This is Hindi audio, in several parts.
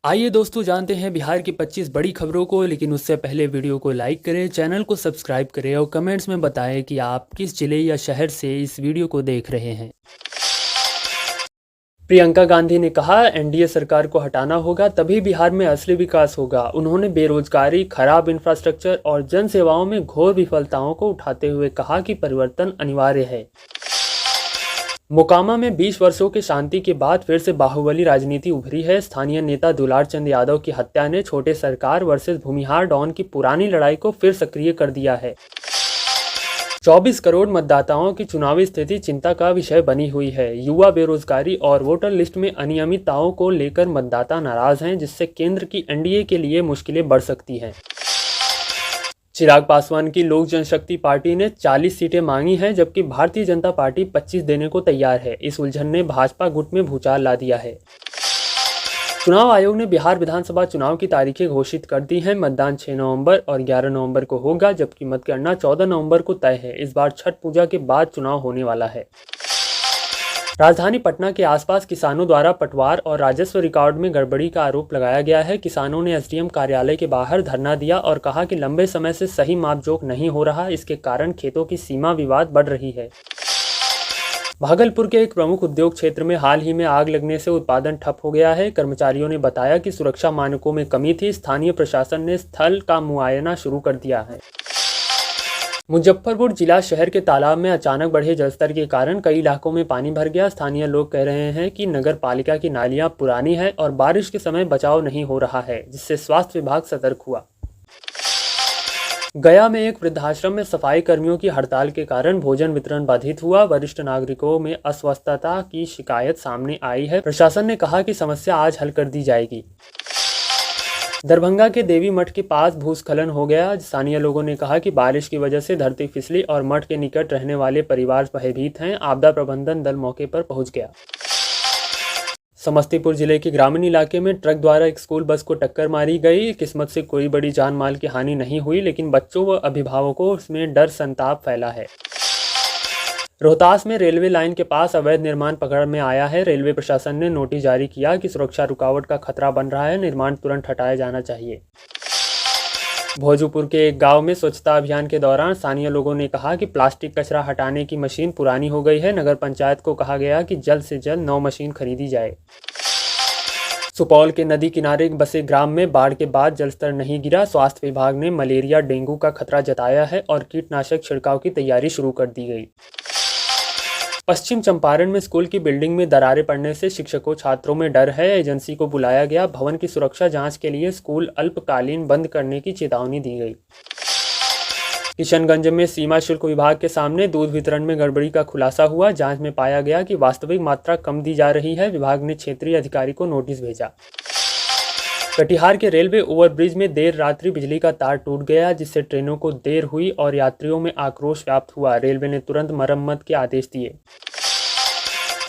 आइए दोस्तों जानते हैं बिहार की 25 बड़ी खबरों को। लेकिन उससे पहले वीडियो को लाइक करें, चैनल को सब्सक्राइब करें और कमेंट्स में बताएं कि आप किस जिले या शहर से इस वीडियो को देख रहे हैं। प्रियंका गांधी ने कहा, एनडीए सरकार को हटाना होगा, तभी बिहार में असली विकास होगा। उन्होंने बेरोजगारी, खराब इंफ्रास्ट्रक्चर और जन सेवाओं में घोर विफलताओं को उठाते हुए कहा कि परिवर्तन अनिवार्य है। मोकामा में 20 वर्षों की शांति के बाद फिर से बाहुबली राजनीति उभरी है। स्थानीय नेता दुलार चंद यादव की हत्या ने छोटे सरकार वर्सेस भूमिहार डॉन की पुरानी लड़ाई को फिर सक्रिय कर दिया है। 24 करोड़ मतदाताओं की चुनावी स्थिति चिंता का विषय बनी हुई है। युवा बेरोजगारी और वोटर लिस्ट में अनियमितताओं को लेकर मतदाता नाराज हैं, जिससे केंद्र की एनडीए के लिए मुश्किलें बढ़ सकती हैं। चिराग पासवान की लोक जनशक्ति पार्टी ने 40 सीटें मांगी हैं, जबकि भारतीय जनता पार्टी 25 देने को तैयार है। इस उलझन ने भाजपा गुट में भूचाल ला दिया है। चुनाव आयोग ने बिहार विधानसभा चुनाव की तारीखें घोषित कर दी हैं। मतदान 6 नवंबर और 11 नवंबर को होगा, जबकि मतगणना 14 नवंबर को तय है। इस बार छठ पूजा के बाद चुनाव होने वाला है। राजधानी पटना के आसपास किसानों द्वारा पटवार और राजस्व रिकॉर्ड में गड़बड़ी का आरोप लगाया गया है। किसानों ने एसडीएम कार्यालय के बाहर धरना दिया और कहा कि लंबे समय से सही मापजोख नहीं हो रहा, इसके कारण खेतों की सीमा विवाद बढ़ रही है। भागलपुर के एक प्रमुख उद्योग क्षेत्र में हाल ही में आग लगने से उत्पादन ठप हो गया है। कर्मचारियों ने बताया कि सुरक्षा मानकों में कमी थी। स्थानीय प्रशासन ने स्थल का मुआयना शुरू कर दिया है। मुजफ्फरपुर जिला शहर के तालाब में अचानक बढ़े जलस्तर के कारण कई इलाकों में पानी भर गया। स्थानीय लोग कह रहे हैं कि नगर पालिका की नालियां पुरानी है और बारिश के समय बचाव नहीं हो रहा है, जिससे स्वास्थ्य विभाग सतर्क हुआ। गया में एक वृद्धाश्रम में सफाई कर्मियों की हड़ताल के कारण भोजन वितरण बाधित हुआ। वरिष्ठ नागरिकों में अस्वस्थता की शिकायत सामने आई है। प्रशासन ने कहा कि समस्या आज हल कर दी जाएगी। दरभंगा के देवी मठ के पास भूस्खलन हो गया। स्थानीय लोगों ने कहा कि बारिश की वजह से धरती फिसली और मठ के निकट रहने वाले परिवार भयभीत हैं। आपदा प्रबंधन दल मौके पर पहुंच गया। समस्तीपुर जिले के ग्रामीण इलाके में ट्रक द्वारा एक स्कूल बस को टक्कर मारी गई। किस्मत से कोई बड़ी जान माल की हानि नहीं हुई, लेकिन बच्चों व अभिभावकों में डर संताप फैला है। रोहतास में रेलवे लाइन के पास अवैध निर्माण पकड़ में आया है। रेलवे प्रशासन ने नोटिस जारी किया कि सुरक्षा रुकावट का खतरा बन रहा है, निर्माण तुरंत हटाया जाना चाहिए। भोजपुर के एक गांव में स्वच्छता अभियान के दौरान स्थानीय लोगों ने कहा कि प्लास्टिक कचरा हटाने की मशीन पुरानी हो गई है। नगर पंचायत को कहा गया कि जल्द से जल्द नई मशीन खरीदी जाए। सुपौल के नदी किनारे बसे ग्राम में बाढ़ के बाद जलस्तर नहीं गिरा। स्वास्थ्य विभाग ने मलेरिया डेंगू का खतरा जताया है और कीटनाशक छिड़काव की तैयारी शुरू कर दी गई। पश्चिम चंपारण में स्कूल की बिल्डिंग में दरारें पड़ने से शिक्षकों छात्रों में डर है। एजेंसी को बुलाया गया। भवन की सुरक्षा जांच के लिए स्कूल अल्पकालीन बंद करने की चेतावनी दी गई। किशनगंज में सीमा शुल्क विभाग के सामने दूध वितरण में गड़बड़ी का खुलासा हुआ। जांच में पाया गया कि वास्तविक मात्रा कम दी जा रही है। विभाग ने क्षेत्रीय अधिकारी को नोटिस भेजा। कटिहार के रेलवे ओवरब्रिज में देर रात्रि बिजली का तार टूट गया, जिससे ट्रेनों को देर हुई और यात्रियों में आक्रोश व्याप्त हुआ। रेलवे ने तुरंत मरम्मत के आदेश दिए।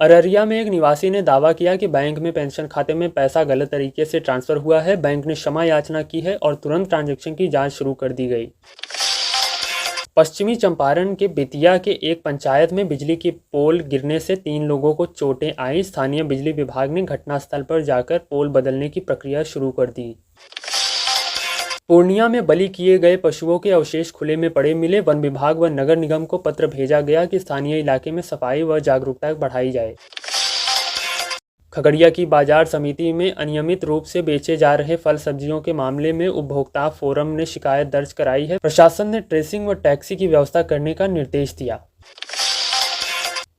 अररिया में एक निवासी ने दावा किया कि बैंक में पेंशन खाते में पैसा गलत तरीके से ट्रांसफर हुआ है। बैंक ने क्षमा याचना की है और तुरंत ट्रांजैक्शन की जांच शुरू कर दी गई। पश्चिमी चंपारण के बेतिया के एक पंचायत में बिजली के पोल गिरने से 3 लोगों को चोटें आई। स्थानीय बिजली विभाग ने घटनास्थल पर जाकर पोल बदलने की प्रक्रिया शुरू कर दी। पूर्णिया में बलि किए गए पशुओं के अवशेष खुले में पड़े मिले। वन विभाग व नगर निगम को पत्र भेजा गया कि स्थानीय इलाके में सफाई व जागरूकता बढ़ाई जाए। खगड़िया की बाजार समिति में अनियमित रूप से बेचे जा रहे फल सब्जियों के मामले में उपभोक्ता फोरम ने शिकायत दर्ज कराई है। प्रशासन ने ट्रेसिंग व टैक्सी की व्यवस्था करने का निर्देश दिया।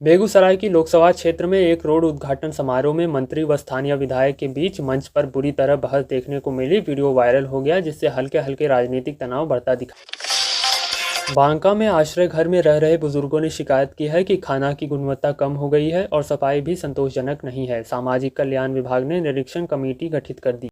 बेगूसराय की लोकसभा क्षेत्र में एक रोड उद्घाटन समारोह में मंत्री व स्थानीय विधायक के बीच मंच पर बुरी तरह बहस देखने को मिली। वीडियो वायरल हो गया, जिससे हल्के हल्के राजनीतिक तनाव बढ़ता दिखा। बांका में आश्रय घर में रह रहे बुजुर्गों ने शिकायत की है कि खाना की गुणवत्ता कम हो गई है और सफाई भी संतोषजनक नहीं है। सामाजिक कल्याण विभाग ने निरीक्षण कमेटी गठित कर दी।